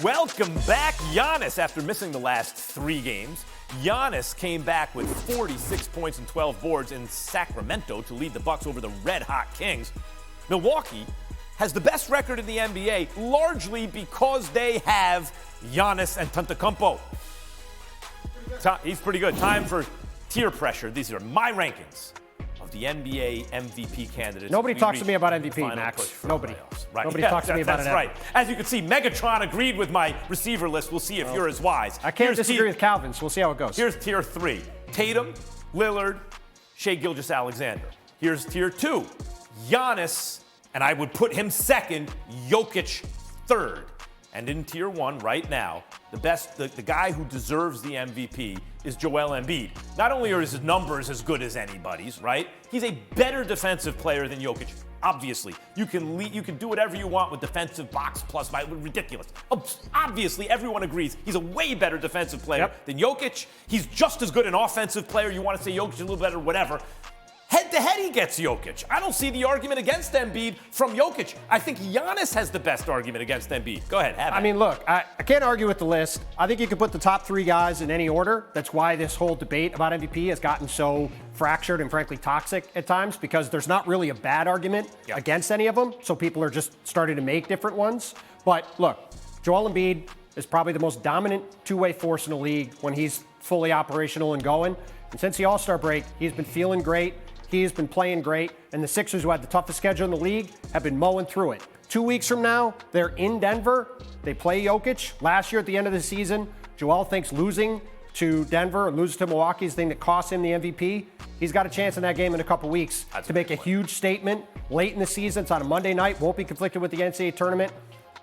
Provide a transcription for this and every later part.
Welcome back, Giannis. After missing the last 3 games, Giannis came back with 46 points and 12 boards in Sacramento to lead the Bucks over the red-hot Kings. Milwaukee has the best record in the NBA, largely because they have Giannis Antetokounmpo. He's pretty good. Time for tier pressure. These are my rankings of the NBA MVP candidates. Nobody talks to me about MVP, Max. Nobody. Right. Nobody talks to me about it. That's right. As you can see, Megatron agreed with my receiver list. We'll see if you're as wise. I can't disagree with Calvin, so we'll see how it goes. Here's tier 3. Tatum, Lillard, Shai Gilgeous-Alexander. Here's tier 2. Giannis, and I would put him second, Jokic third. And in tier 1 right now, the guy who deserves the MVP is Joel Embiid. Not only are his numbers as good as anybody's, right? He's a better defensive player than Jokic. Obviously, you can do whatever you want with defensive box plus, ridiculous. Obviously, everyone agrees he's a way better defensive player than Jokic. He's just as good an offensive player. You want to say Jokic a little better, whatever. Head-to-head, he gets Jokic. I don't see the argument against Embiid from Jokic. I think Giannis has the best argument against Embiid. Go ahead, have it. I mean, look, I can't argue with the list. I think you can put the top 3 guys in any order. That's why this whole debate about MVP has gotten so fractured and frankly toxic at times, because there's not really a bad argument against any of them. So people are just starting to make different ones. But look, Joel Embiid is probably the most dominant two-way force in the league when he's fully operational and going. And since the All-Star break, he's been feeling great. He's been playing great, and the Sixers, who had the toughest schedule in the league, have been mowing through it. 2 weeks from now, they're in Denver. They play Jokic. Last year at the end of the season, Joel thinks losing to Denver or losing to Milwaukee is the thing that cost him the MVP. He's got a chance in that game in a couple weeks to make a huge statement late in the season. It's on a Monday night, won't be conflicted with the NCAA tournament.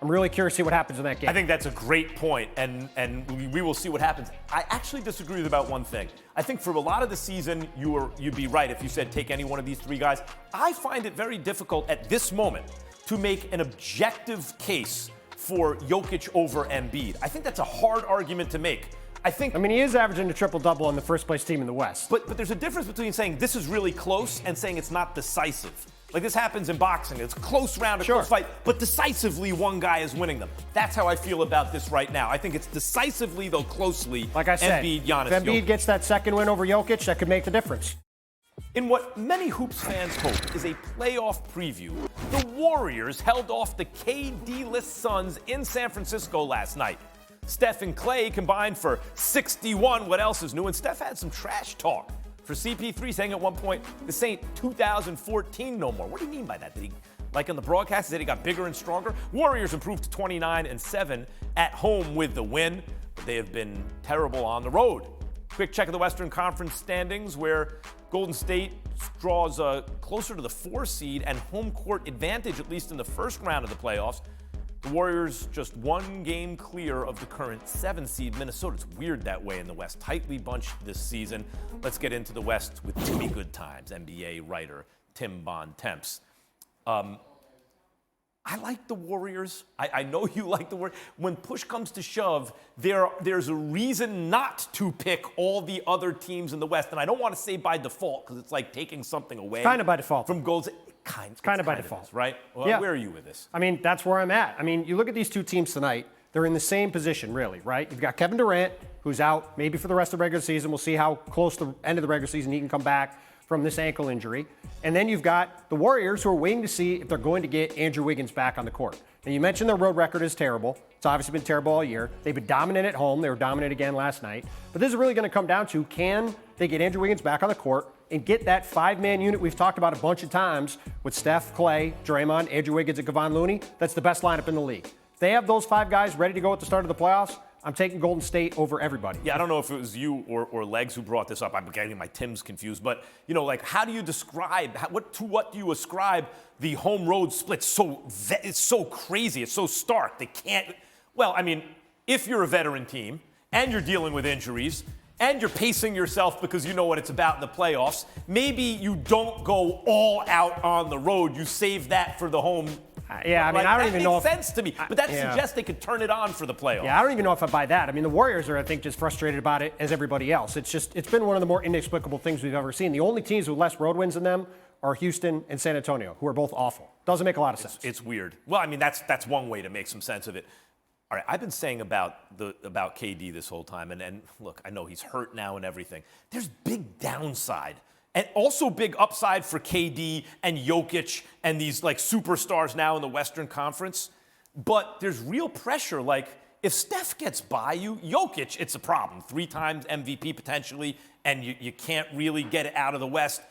I'm really curious to see what happens in that game. I think that's a great point, and we will see what happens. I actually disagree with about one thing. I think for a lot of the season, you'd be right if you said take any one of these 3 guys. I find it very difficult at this moment to make an objective case for Jokic over Embiid. I think that's a hard argument to make. I mean, he is averaging a triple-double on the first-place team in the West. But there's a difference between saying this is really close and saying it's not decisive. Like this happens in boxing. It's a close round, a close fight, but decisively one guy is winning them. That's how I feel about this right now. I think it's decisively, though closely, like I said, Embiid, Giannis, if Embiid Jokic gets that second win over Jokic, that could make the difference. In what many Hoops fans hope is a playoff preview, the Warriors held off the KD-less Suns in San Francisco last night. Steph and Clay combined for 61. What else is new? And Steph had some trash talk for CP3, saying at one point, this ain't 2014 no more. What do you mean by that? Did he, like on the broadcast, that he got bigger and stronger? Warriors improved to 29-7 at home with the win, but they have been terrible on the road. Quick check of the Western Conference standings, where Golden State draws closer to the 4 seed and home court advantage, at least in the first round of the playoffs. The Warriors just 1 game clear of the current 7 seed Minnesota. It's weird that way in the West. Tightly bunched this season. Let's get into the West with Timmy Goodtimes, NBA writer Tim Bontemps. I like the Warriors. I know you like the Warriors. When push comes to shove, there's a reason not to pick all the other teams in the West. And I don't want to say by default, because it's like taking something away. It's kind of by default. From Golden State. It's kind of by default. Is, right? Well, yeah. Where are you with this? I mean, that's where I'm at. I mean, you look at these 2 teams tonight, they're in the same position, really, right? You've got Kevin Durant, who's out maybe for the rest of the regular season. We'll see how close to the end of the regular season he can come back from this ankle injury. And then you've got the Warriors, who are waiting to see if they're going to get Andrew Wiggins back on the court. And you mentioned their road record is terrible. It's obviously been terrible all year. They've been dominant at home. They were dominant again last night. But this is really going to come down to, can they get Andrew Wiggins back on the court and get that 5-man unit we've talked about a bunch of times with Steph, Clay, Draymond, Andrew Wiggins, and Kevon Looney? That's the best lineup in the league. If they have those 5 guys ready to go at the start of the playoffs, I'm taking Golden State over everybody. Yeah, I don't know if it was you or Legs who brought this up. I'm getting my Tims confused. But, you know, like, how do you describe, what do you ascribe the home road split? It's so crazy. It's so stark. They can't. Well, I mean, if you're a veteran team and you're dealing with injuries and you're pacing yourself because you know what it's about in the playoffs, maybe you don't go all out on the road. You save that for the home. Yeah, I mean, I don't even know if... That makes sense to me, but that suggests they could turn it on for the playoffs. Yeah, I don't even know if I buy that. I mean, the Warriors are, I think, just frustrated about it as everybody else. It's been one of the more inexplicable things we've ever seen. The only teams with less road wins than them are Houston and San Antonio, who are both awful. Doesn't make a lot of sense. It's weird. Well, I mean, that's one way to make some sense of it. All right, I've been saying about KD this whole time, and look, I know he's hurt now and everything. There's big downside, and also big upside for KD and Jokic and these like superstars now in the Western Conference. But there's real pressure. Like if Steph gets by you, Jokic, it's a problem. 3 times MVP potentially, and you can't really get it out of the West.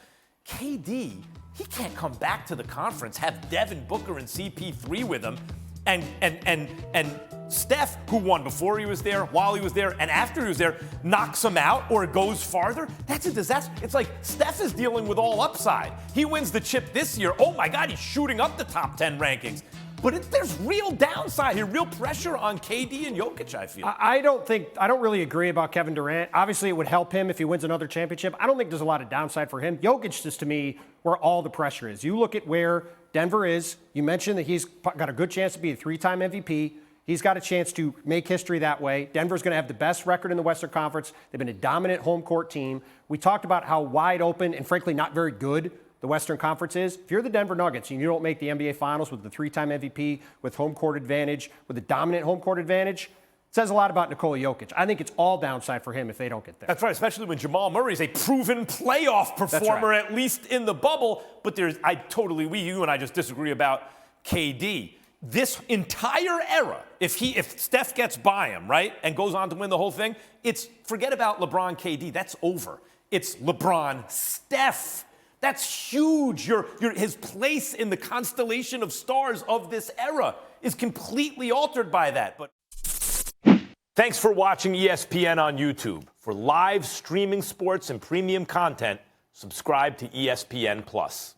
KD, he can't come back to the conference, have Devin Booker and CP3 with him, and Steph, who won before he was there, while he was there, and after he was there, knocks him out or goes farther. That's a disaster. It's like Steph is dealing with all upside. He wins the chip this year. Oh my God, he's shooting up the top 10 rankings. But there's real downside here, real pressure on KD and Jokic, I feel. I don't really agree about Kevin Durant. Obviously, it would help him if he wins another championship. I don't think there's a lot of downside for him. Jokic is, to me, where all the pressure is. You look at where Denver is. You mentioned that he's got a good chance to be a 3-time MVP. He's got a chance to make history that way. Denver's going to have the best record in the Western Conference. They've been a dominant home court team. We talked about how wide open and, frankly, not very good the Western Conference is. If you're the Denver Nuggets and you don't make the NBA Finals with the 3-time MVP, with home court advantage, with a dominant home court advantage, it says a lot about Nikola Jokic. I think it's all downside for him if they don't get there. That's right, especially when Jamal Murray is a proven playoff performer, at least in the bubble. But you and I just disagree about KD. This entire era, if Steph gets by him, right, and goes on to win the whole thing, forget about LeBron KD. That's over. It's LeBron Steph. That's huge. His place in the constellation of stars of this era is completely altered by that. But thanks for watching ESPN on YouTube. For live streaming sports and premium content, subscribe to ESPN+.